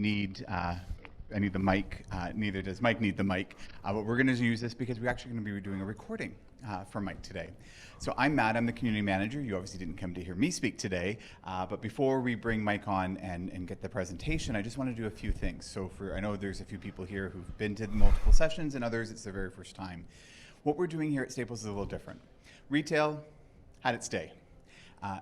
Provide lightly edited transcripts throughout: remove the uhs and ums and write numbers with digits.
need I need the mic. Neither does Mike need the mic. But we're going to use this because we're actually going to be doing a recording for Mike today. So I'm Matt. I'm the community manager. You obviously didn't come to hear me speak today. But before we bring Mike on and get the presentation, I just want to do a few things. So I know there's a few people here who've been to multiple sessions, and others it's their very first time. What we're doing here at Staples is a little different. Retail had its day.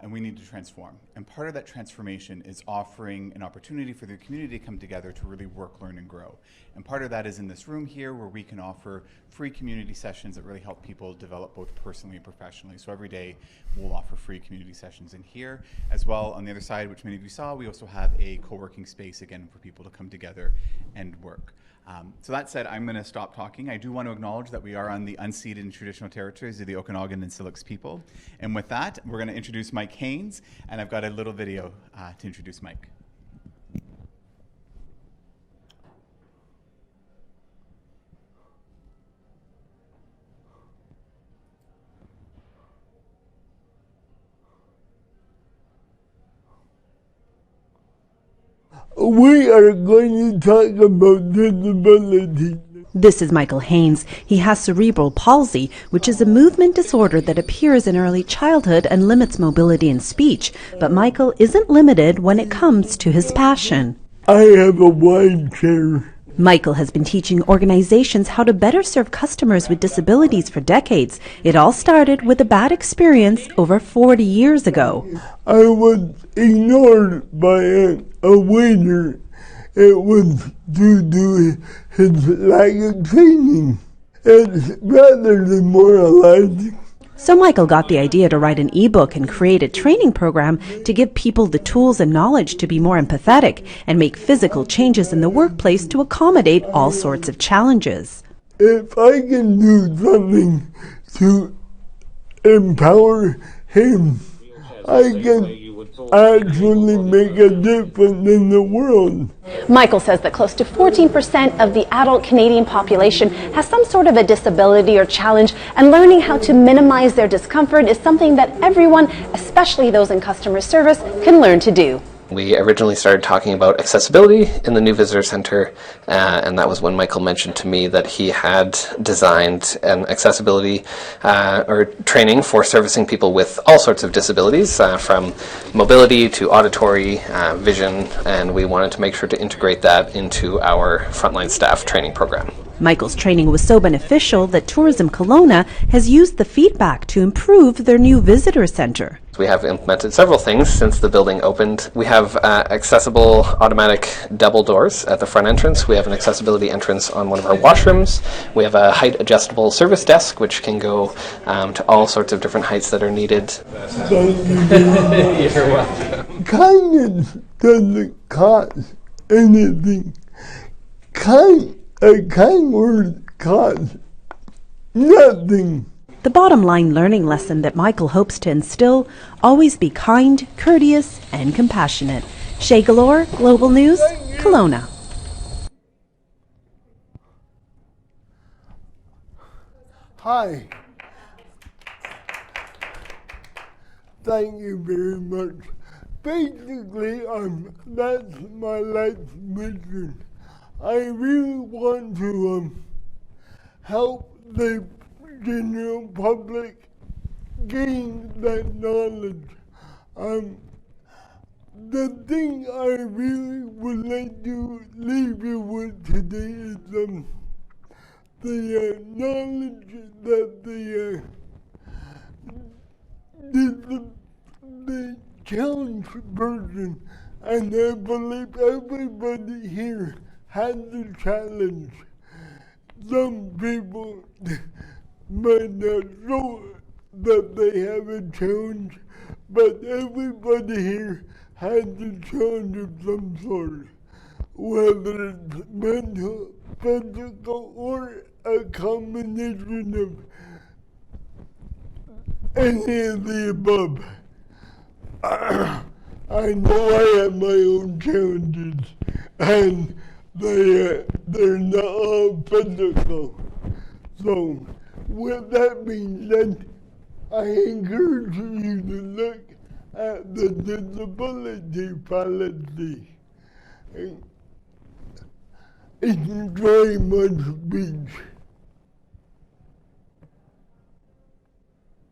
And we need to transform. And part of that transformation is offering an opportunity for the community to come together to really work, learn, and grow. And part of that is in this room here where we can offer free community sessions that really help people develop both personally and professionally. So every day we'll offer free community sessions in here. As well, on the other side, which many of you saw, we also have a co-working space, again, for people to come together and work. So that said, I'm going to stop talking. I do want to acknowledge that we are on the unceded and traditional territories of the Okanagan and Syilx people. And with that, we're going to introduce Mike Haynes, and I've got a little video to introduce Mike. We are going to talk about disability. This is Michael Haynes. He has cerebral palsy, which is a movement disorder that appears in early childhood and limits mobility and speech. But Michael isn't limited when it comes to his passion. I have a wide chair. Michael has been teaching organizations how to better serve customers with disabilities for decades. It all started with a bad experience over 40 years ago. I was ignored by a waiter. It was due to his lack of training. It's rather demoralizing. So Michael got the idea to write an ebook and create a training program to give people the tools and knowledge to be more empathetic and make physical changes in the workplace to accommodate all sorts of challenges. If I can do something to empower him, I can actually make a difference in the world. Michael says that close to 14% of the adult Canadian population has some sort of a disability or challenge, and learning how to minimize their discomfort is something that everyone, especially those in customer service, can learn to do. We originally started talking about accessibility in the new visitor center, and that was when Michael mentioned to me that he had designed an accessibility or training for servicing people with all sorts of disabilities, from mobility to auditory, vision, and we wanted to make sure to integrate that into our frontline staff training program. Michael's training was so beneficial that Tourism Kelowna has used the feedback to improve their new visitor center. We have implemented several things since the building opened. We have accessible automatic double doors at the front entrance. We have an accessibility entrance on one of our washrooms. We have a height adjustable service desk which can go to all sorts of different heights that are needed. You're welcome. Kindness doesn't cost anything. A kind word costs nothing. The bottom line learning lesson that Michael hopes to instill: always be kind, courteous, and compassionate. Shay Galore, Global News, Kelowna. Hi. Thank you very much. Basically, that's my life's mission. I really want to help the general public gain that knowledge. The thing I really would like to leave you with today is the knowledge that the challenged person, and I believe everybody here has a challenge. Some people might not know that they have a challenge, but everybody here has a challenge of some sort, whether it's mental, physical, or a combination of any of the above. I know I have my own challenges, and they're not all physical. So, with that being said, I encourage you to look at the disability policy enjoy my speech.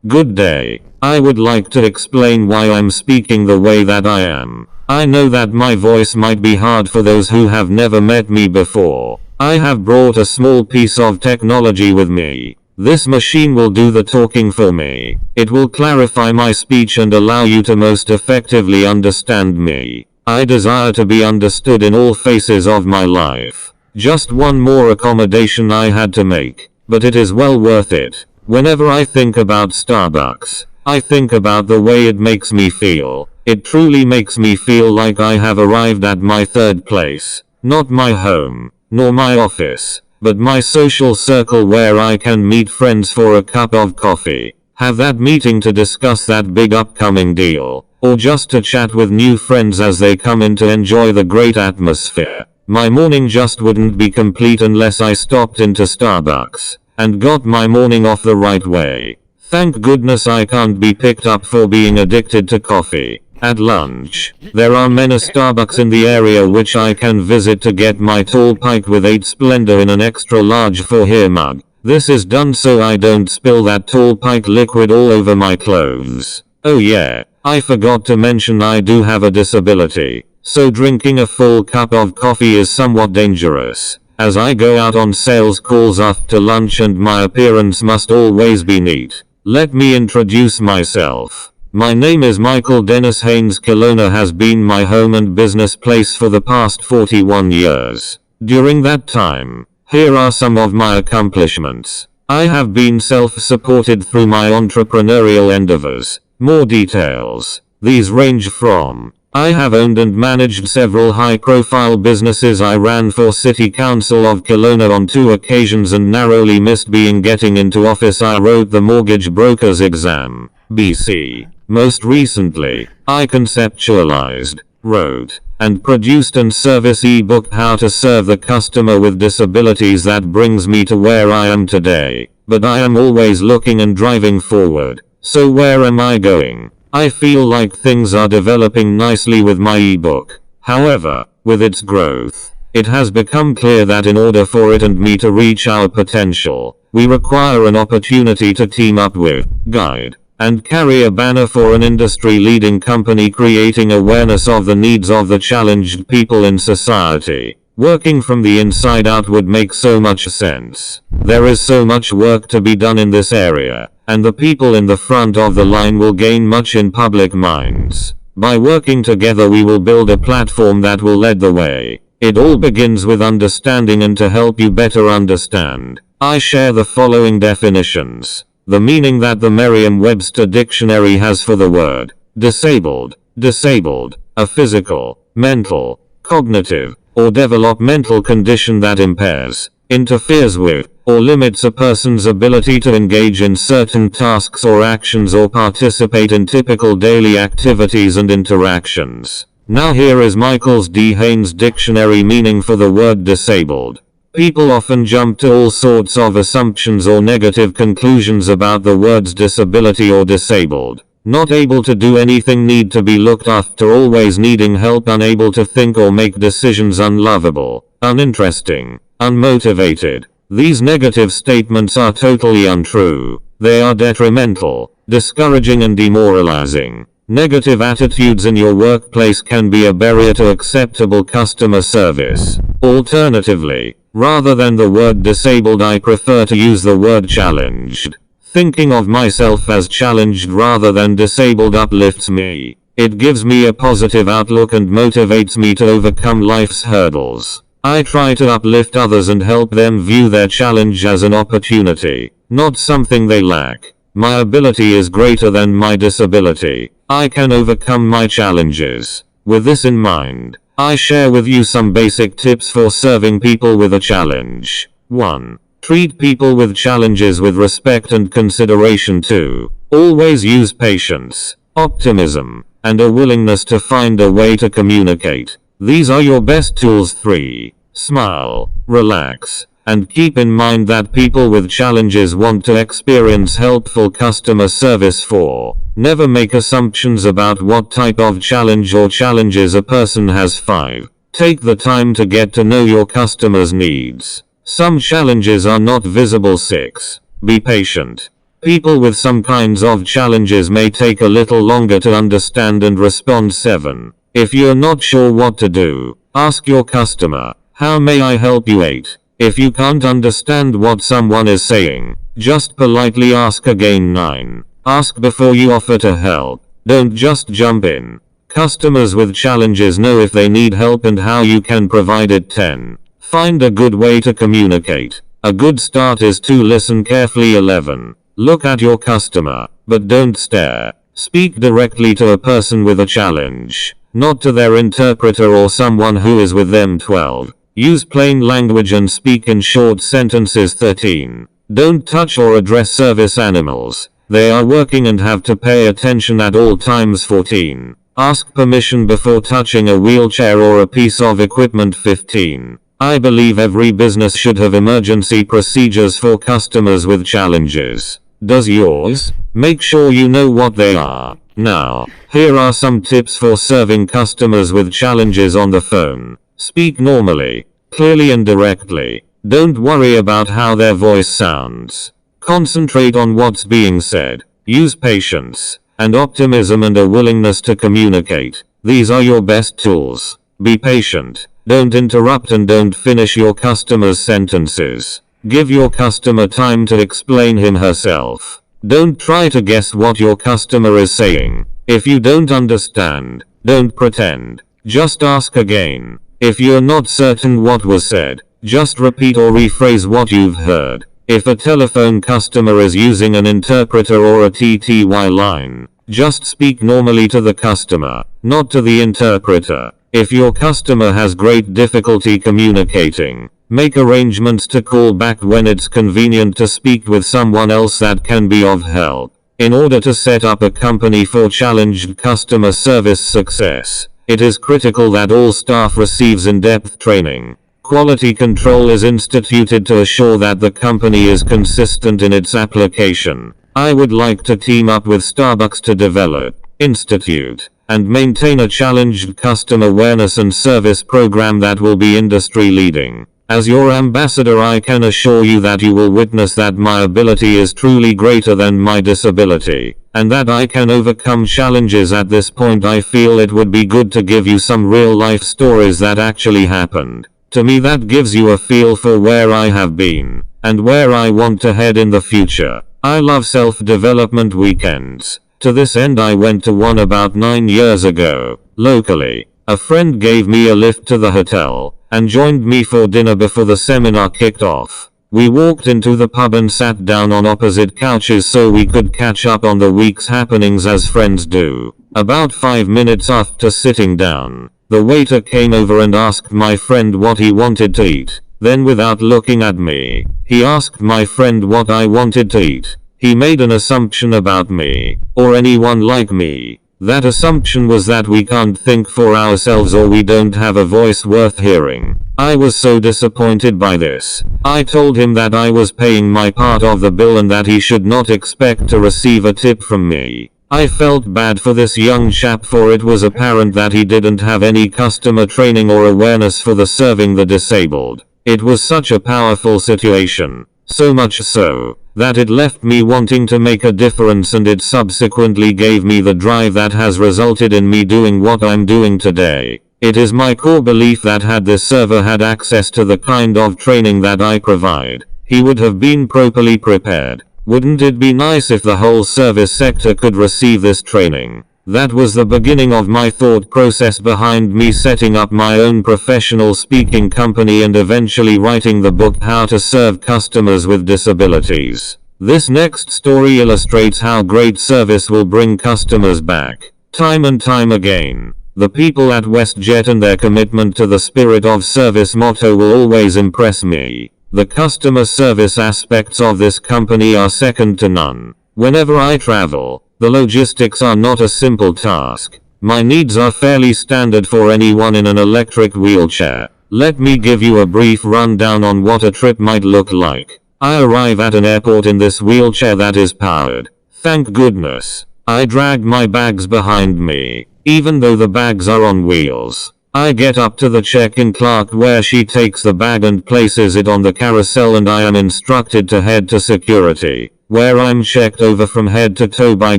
Good day. I would like to explain why I'm speaking the way that I am. I know that my voice might be hard for those who have never met me before. I have brought a small piece of technology with me. This machine will do the talking for me. It will clarify my speech and allow you to most effectively understand me. I desire to be understood in all phases of my life. Just one more accommodation I had to make, but it is well worth it. Whenever I think about Starbucks, I think about the way it makes me feel. It truly makes me feel like I have arrived at my third place. Not my home, nor my office, but my social circle where I can meet friends for a cup of coffee, have that meeting to discuss that big upcoming deal, or just to chat with new friends as they come in to enjoy the great atmosphere. My morning just wouldn't be complete unless I stopped into Starbucks and got my morning off the right way. Thank goodness I can't be picked up for being addicted to coffee. At lunch, there are many Starbucks in the area which I can visit to get my tall pike with 8 Splendor in an extra large for here mug. This is done so I don't spill that tall pike liquid all over my clothes. Oh yeah, I forgot to mention I do have a disability, so drinking a full cup of coffee is somewhat dangerous, as I go out on sales calls after lunch and my appearance must always be neat. Let me introduce myself. My name is Michael Dennis Haynes. Kelowna has been my home and business place for the past 41 years. During that time, here are some of my accomplishments. I have been self-supported through my entrepreneurial endeavors. More details. These range from: I have owned and managed several high-profile businesses. I ran for City Council of Kelowna on 2 occasions and narrowly missed getting into office. I wrote the mortgage broker's exam, BC. Most recently, I conceptualized, wrote, and produced an service ebook, How to Serve the Customer with Disabilities, that brings me to where I am today. But I am always looking and driving forward. So where am I going? I feel like things are developing nicely with my ebook. However, with its growth, it has become clear that in order for it and me to reach our potential, we require an opportunity to team up with, guide, and carry a banner for an industry-leading company, creating awareness of the needs of the challenged people in society. Working from the inside out would make so much sense. There is so much work to be done in this area, and the people in the front of the line will gain much in public minds. By working together we will build a platform that will lead the way. It all begins with understanding, and to help you better understand, I share the following definitions. The meaning that the Merriam-Webster dictionary has for the word disabled. Disabled, a physical, mental, cognitive, or developmental condition that impairs, interferes with, or limits a person's ability to engage in certain tasks or actions or participate in typical daily activities and interactions. Now here is Michael's D. Haynes dictionary meaning for the word disabled. People often jump to all sorts of assumptions or negative conclusions about the words disability or disabled. Not able to do anything, need to be looked after, always needing help, unable to think or make decisions, unlovable, uninteresting, unmotivated. These negative statements are totally untrue. They are detrimental, discouraging and demoralizing. Negative attitudes in your workplace can be a barrier to acceptable customer service. Alternatively, rather than the word disabled, I prefer to use the word challenged. Thinking of myself as challenged rather than disabled uplifts me. It gives me a positive outlook and motivates me to overcome life's hurdles. I try to uplift others and help them view their challenge as an opportunity, not something they lack. My ability is greater than my disability. I can overcome my challenges. With this in mind, I share with you some basic tips for serving people with a challenge. 1. Treat people with challenges with respect and consideration. 2. Always use patience, optimism, and a willingness to find a way to communicate. These are your best tools. 3. Smile, relax, and keep in mind that people with challenges want to experience helpful customer service. 4. Never make assumptions about what type of challenge or challenges a person has. 5. Take the time to get to know your customers' needs. Some challenges are not visible. 6. Be patient. People with some kinds of challenges may take a little longer to understand and respond. 7. If you're not sure what to do, ask your customer, "How may I help you?" 8. If you can't understand what someone is saying, just politely ask again. 9. Ask before you offer to help. Don't just jump in. Customers with challenges know if they need help and how you can provide it. 10. Find a good way to communicate. A good start is to listen carefully. 11. Look at your customer, but don't stare. Speak directly to a person with a challenge, not to their interpreter or someone who is with them. 12. Use plain language and speak in short sentences. 13. Don't touch or address service animals. They are working and have to pay attention at all times. 14. Ask permission before touching a wheelchair or a piece of equipment. 15. I believe every business should have emergency procedures for customers with challenges. Does yours? Make sure you know what they are. Now, here are some tips for serving customers with challenges on the phone. Speak normally, clearly and directly. Don't worry about how their voice sounds. Concentrate on what's being said. Use patience and optimism and a willingness to communicate. These are your best tools. Be patient. Don't interrupt and don't finish your customer's sentences. Give your customer time to explain him herself. Don't try to guess what your customer is saying. If you don't understand, don't pretend. Just ask again. If you're not certain what was said, just repeat or rephrase what you've heard. If a telephone customer is using an interpreter or a TTY line, just speak normally to the customer, not to the interpreter. If your customer has great difficulty communicating, make arrangements to call back when it's convenient to speak with someone else that can be of help. In order to set up a company for challenged customer service success, it is critical that all staff receives in-depth training. Quality control is instituted to assure that the company is consistent in its application. I would like to team up with Starbucks to develop, institute, and maintain a challenged customer awareness and service program that will be industry leading. As your ambassador, I can assure you that you will witness that my ability is truly greater than my disability, and that I can overcome challenges. At this point, I feel it would be good to give you some real life stories that actually happened. To me, that gives you a feel for where I have been, and where I want to head in the future. I love self-development weekends. To this end, I went to one about 9 years ago, locally. A friend gave me a lift to the hotel, and joined me for dinner before the seminar kicked off. We walked into the pub and sat down on opposite couches so we could catch up on the week's happenings as friends do. About 5 minutes after sitting down, the waiter came over and asked my friend what he wanted to eat. Then, without looking at me, he asked my friend what I wanted to eat. He made an assumption about me, or anyone like me. That assumption was that we can't think for ourselves or we don't have a voice worth hearing. I was so disappointed by this. I told him that I was paying my part of the bill and that he should not expect to receive a tip from me. I felt bad for this young chap, for it was apparent that he didn't have any customer training or awareness for the serving the disabled. It was such a powerful situation. So much so, that it left me wanting to make a difference, and it subsequently gave me the drive that has resulted in me doing what I'm doing today. It is my core belief that had this server had access to the kind of training that I provide, he would have been properly prepared. Wouldn't it be nice if the whole service sector could receive this training? That was the beginning of my thought process behind me setting up my own professional speaking company and eventually writing the book How to Serve Customers with Disabilities. This next story illustrates how great service will bring customers back, time and time again. The people at WestJet and their commitment to the spirit of service motto will always impress me. The customer service aspects of this company are second to none. Whenever I travel, the logistics are not a simple task. My needs are fairly standard for anyone in an electric wheelchair. Let me give you a brief rundown on what a trip might look like. I arrive at an airport in this wheelchair that is powered. Thank goodness. I drag my bags behind me, even though the bags are on wheels. I get up to the check-in clerk where she takes the bag and places it on the carousel, and I am instructed to head to security, where I'm checked over from head to toe by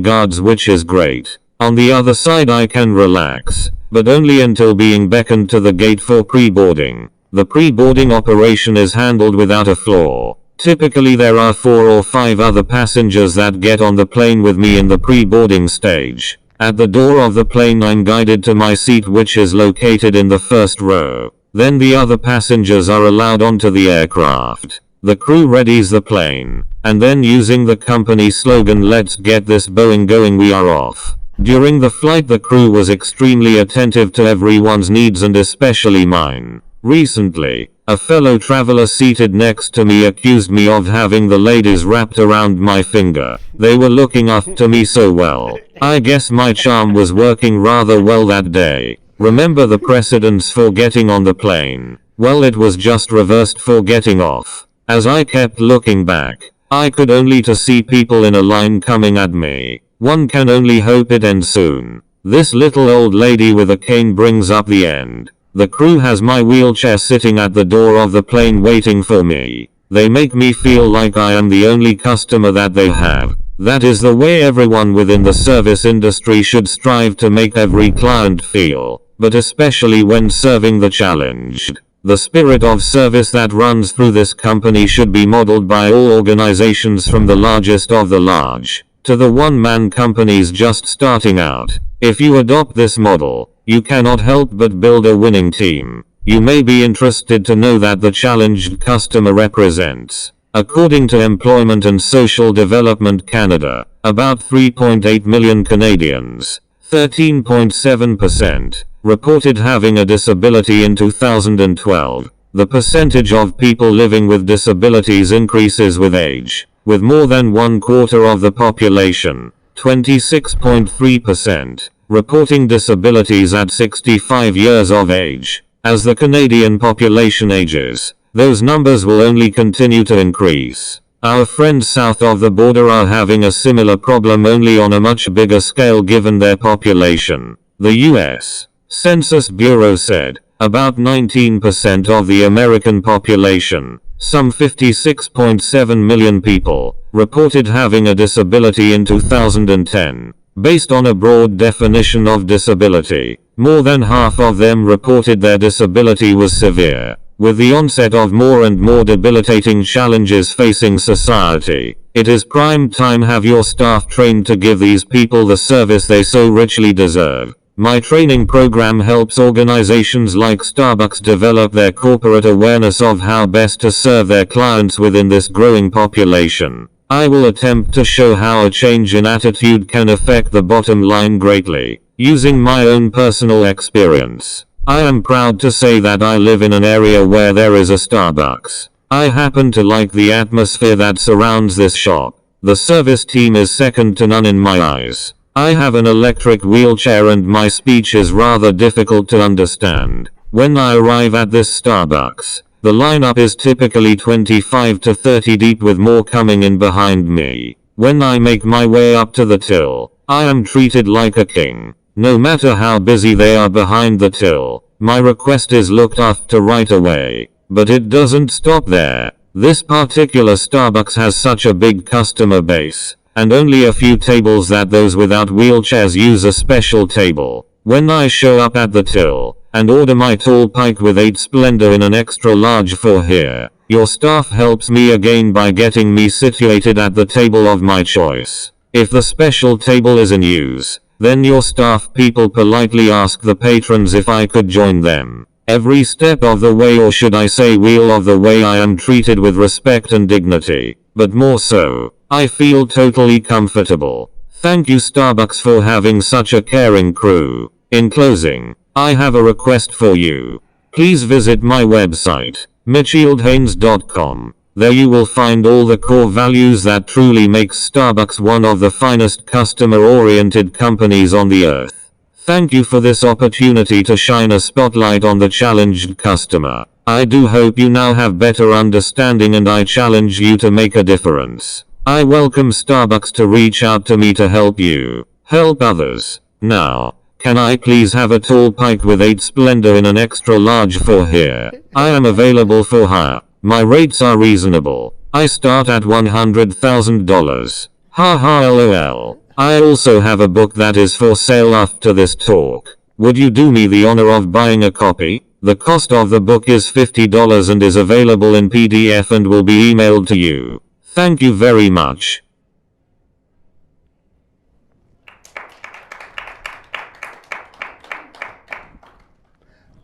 guards, which is great. On the other side I can relax, but only until being beckoned to the gate for pre-boarding. The pre-boarding operation is handled without a flaw. Typically there are 4 or 5 other passengers that get on the plane with me in the pre-boarding stage. At the door of the plane I'm guided to my seat, which is located in the first row. Then the other passengers are allowed onto the aircraft. The crew readies the plane, and then using the company slogan "Let's get this Boeing going," we are off. During the flight the crew was extremely attentive to everyone's needs and especially mine. Recently, a fellow traveler seated next to me accused me of having the ladies wrapped around my finger. They were looking after me so well. I guess my charm was working rather well that day. Remember the precedence for getting on the plane? Well, it was just reversed for getting off. As I kept looking back, I could only to see people in a line coming at me. One can only hope it ends soon. This little old lady with a cane brings up the end. The crew has my wheelchair sitting at the door of the plane waiting for me. They make me feel like I am the only customer that they have. That is the way everyone within the service industry should strive to make every client feel, but especially when serving the challenged. The spirit of service that runs through this company should be modeled by all organizations, from the largest of the large to the one-man companies just starting out. If you adopt this model, you cannot help but build a winning team. You may be interested to know that the challenged customer represents, according to Employment and Social Development Canada, about 3.8 million Canadians. 13.7% reported having a disability in 2012. The percentage of people living with disabilities increases with age, with more than 1/4 of the population, 26.3%, reporting disabilities at 65 years of age. As the Canadian population ages, those numbers will only continue to increase. Our friends south of the border are having a similar problem, only on a much bigger scale given their population. The U.S. Census Bureau said about 19% of the American population, some 56.7 million people, reported having a disability in 2010. Based on a broad definition of disability, more than half of them reported their disability was severe. With the onset of more and more debilitating challenges facing society, it is prime time have your staff trained to give these people the service they so richly deserve. My training program helps organizations like Starbucks develop their corporate awareness of how best to serve their clients within this growing population. I will attempt to show how a change in attitude can affect the bottom line greatly, using my own personal experience. I am proud to say that I live in an area where there is a Starbucks. I happen to like the atmosphere that surrounds this shop. The service team is second to none in my eyes. I have an electric wheelchair and my speech is rather difficult to understand. When I arrive at this Starbucks, the lineup is typically 25 to 30 deep, with more coming in behind me. When I make my way up to the till, I am treated like a king. No matter how busy they are behind the till, my request is looked after right away. But it doesn't stop there. This particular Starbucks has such a big customer base, and only a few tables that those without wheelchairs use a special table. When I show up at the till, and order my tall pike with 8 Splendor in an extra large for here, your staff helps me again by getting me situated at the table of my choice. If the special table is in use, then your staff people politely ask the patrons if I could join them. Every step of the way, or should I say wheel of the way, I am treated with respect and dignity, but more so, I feel totally comfortable. Thank you Starbucks for having such a caring crew. In closing, I have a request for you. Please visit my website, mitchieldhaines.com. There you will find all the core values that truly makes Starbucks one of the finest customer-oriented companies on the earth. Thank you for this opportunity to shine a spotlight on the challenged customer. I do hope you now have better understanding, and I challenge you to make a difference. I welcome Starbucks to reach out to me to help you help others. Now, Can I please have a tall pike with 8 splendor in an extra large for here? I am available for hire. My rates are reasonable. I start at $100,000. Ha ha lol. I also have a book that is for sale after this talk. Would you do me the honor of buying a copy? The cost of the book is $50 and is available in PDF and will be emailed to you. Thank you very much.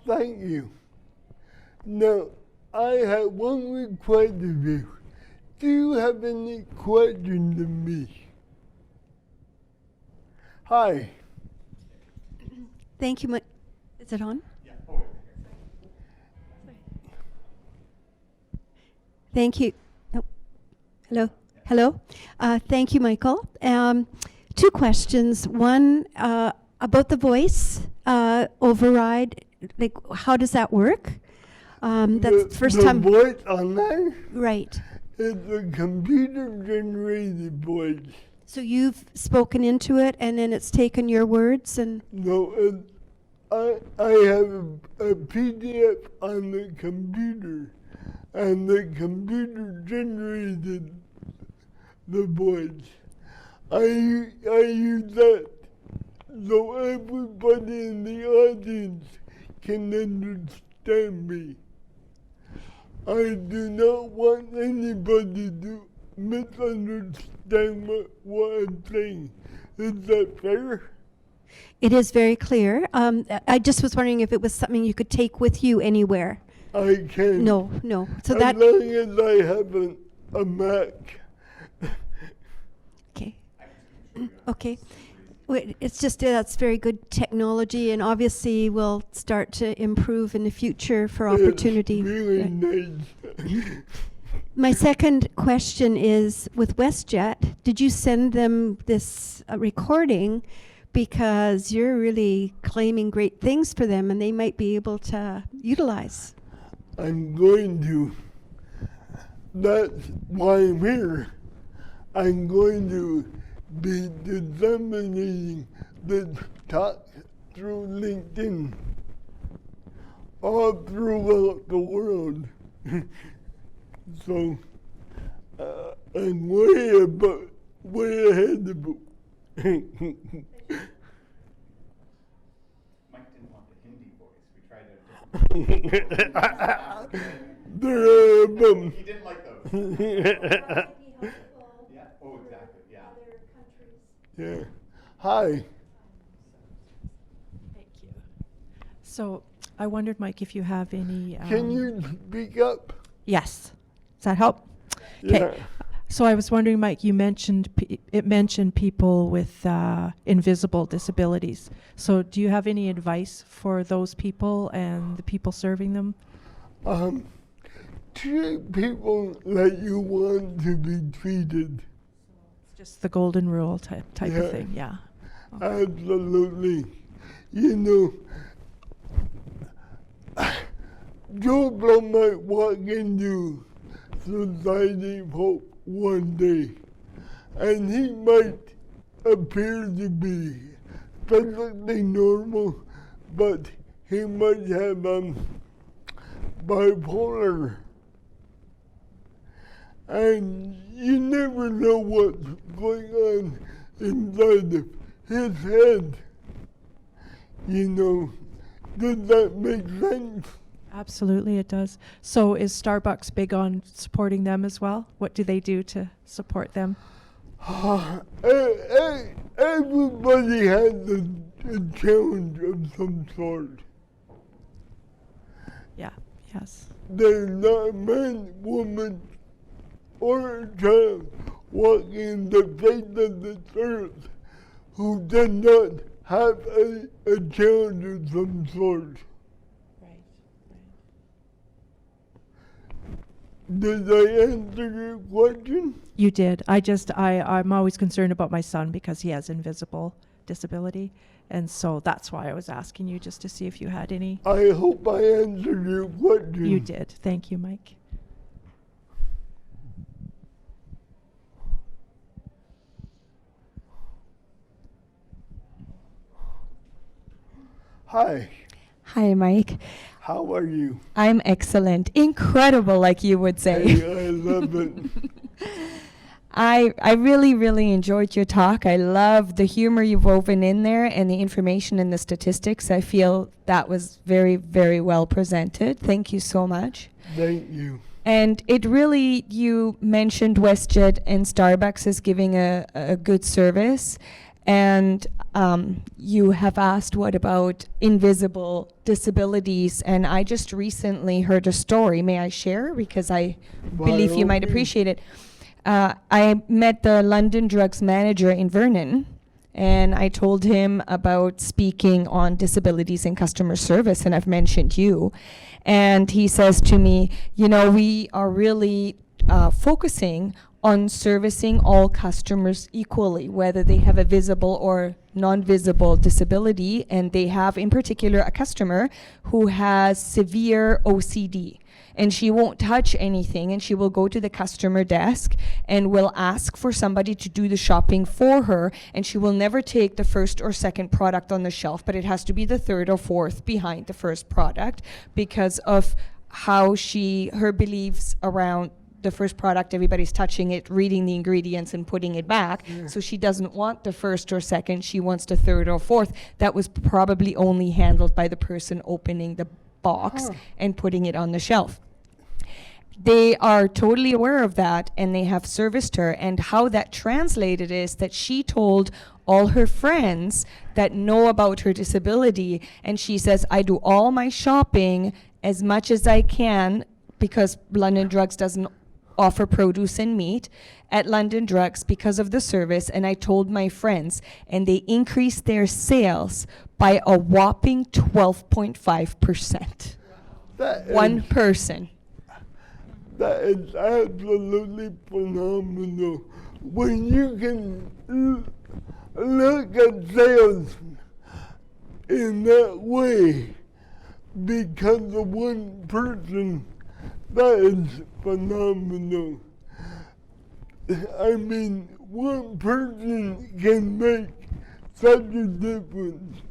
Thank you. Now, I have one request of you. Do you have any questions of me? Hi. Thank you. Is it on? Thank you. Oh. Hello. Hello. Thank you, Michael. 2 questions. One about the voice override. Like, how does that work? That's the first time. The voice online Right. is a computer-generated voice. So you've spoken into it, and then it's taken your words and. No, I have a PDF on the computer, and the computer generated the voice. I use that so everybody in the audience can understand me. I do not want anybody to misunderstand what I'm saying. Is that fair? It is very clear. I just was wondering if it was something you could take with you anywhere. I can. No. So as that. long as I have a Mac. Okay. Okay. Wait, it's just that's very good technology, and obviously will start to improve in the future for opportunity. It's really Right. nice. My second question is with WestJet. Did you send them this recording because you're really claiming great things for them, and they might be able to utilize? I'm going to. That's why I'm here. I'm going to be disseminating this talk through LinkedIn all throughout the world. So I'm way ahead of it. Mike didn't want the Hindi voice. We tried to. He didn't like those. Yeah. Oh, exactly. Yeah. Yeah. Hi. Thank you. So I wondered, Mike, if you have any. Can you speak up? Yes. Does that help? Okay. Yeah. So I was wondering, Mike, you mentioned it mentioned people with invisible disabilities. So do you have any advice for those people and the people serving them? Treat people like you want to be treated. Just the golden rule type Yeah. of thing. Yeah. Absolutely. You know, Joe Blow might walk into Society of Hope one day, and he might appear to be perfectly normal, but he might have bipolar. And you never know what's going on inside of his head. You know, does that make sense? Absolutely, it does. So is Starbucks big on supporting them as well? What do they do to support them? Everybody has a challenge of some sort. Yeah. Yes. There's not a man, woman, or a child walking the face of this earth who does not have a challenge of some sort. Did I answer your question? You did. I'm always concerned about my son because he has invisible disability. And so that's why I was asking you, just to see if you had any. I hope I answered your question. You did. Thank you, Mike. Hi, Hi, Mike. how are you? I'm excellent. Incredible, like you would say. Hey, I love it. I really, really enjoyed your talk. I love the humor you've woven in there and the information and the statistics. I feel that was very, very well presented. Thank you so much. Thank you. And it really, you mentioned WestJet and Starbucks as giving a good service. And you have asked what about invisible disabilities. And I just recently heard a story. May I share? Because I believe you might appreciate it. I met the London Drugs manager in Vernon, and I told him about speaking on disabilities in customer service, and I've mentioned you. And he says to me, you know, we are really focusing on servicing all customers equally, whether they have a visible or non-visible disability, and they have in particular a customer who has severe OCD. And she won't touch anything, and she will go to the customer desk and will ask for somebody to do the shopping for her, and she will never take the first or second product on the shelf, but it has to be the third or fourth behind the first product because of how her beliefs around the first product, everybody's touching it, reading the ingredients and putting it back. Yeah. So she doesn't want the first or second, she wants the third or fourth. That was probably only handled by the person opening the box and putting it on the shelf. They are totally aware of that, and they have serviced her. And how that translated is that she told all her friends that know about her disability, and she says, I do all my shopping as much as I can because London Drugs doesn't offer produce and meat at London Drugs because of the service, and I told my friends, and they increased their sales by a whopping 12.5%. One person. That is absolutely phenomenal. When you can look at sales in that way because of one person, that is phenomenal. I mean, one person can make such a difference.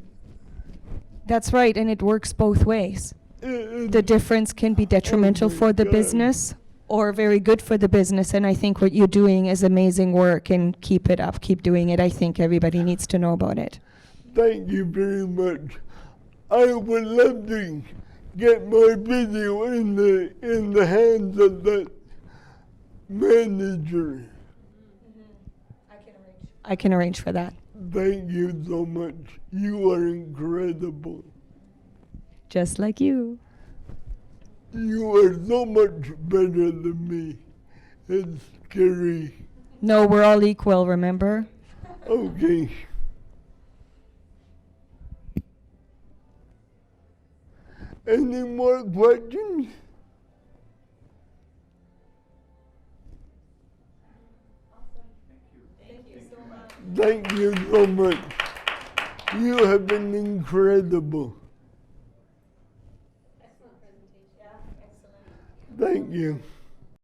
That's right, and it works both ways. The difference can be detrimental for the business or very good for the business, and I think what you're doing is amazing work, and keep it up, keep doing it. I think everybody needs to know about it. Thank you very much. I would love to get my video in the hands of that manager. I can arrange for that. Thank you so much. You are incredible. Just like you. You are so much better than me. It's scary. No, we're all equal, remember? Okay. Any more questions? Thank you so much. You have been incredible. Excellent presentation. Yeah, excellent. Thank you.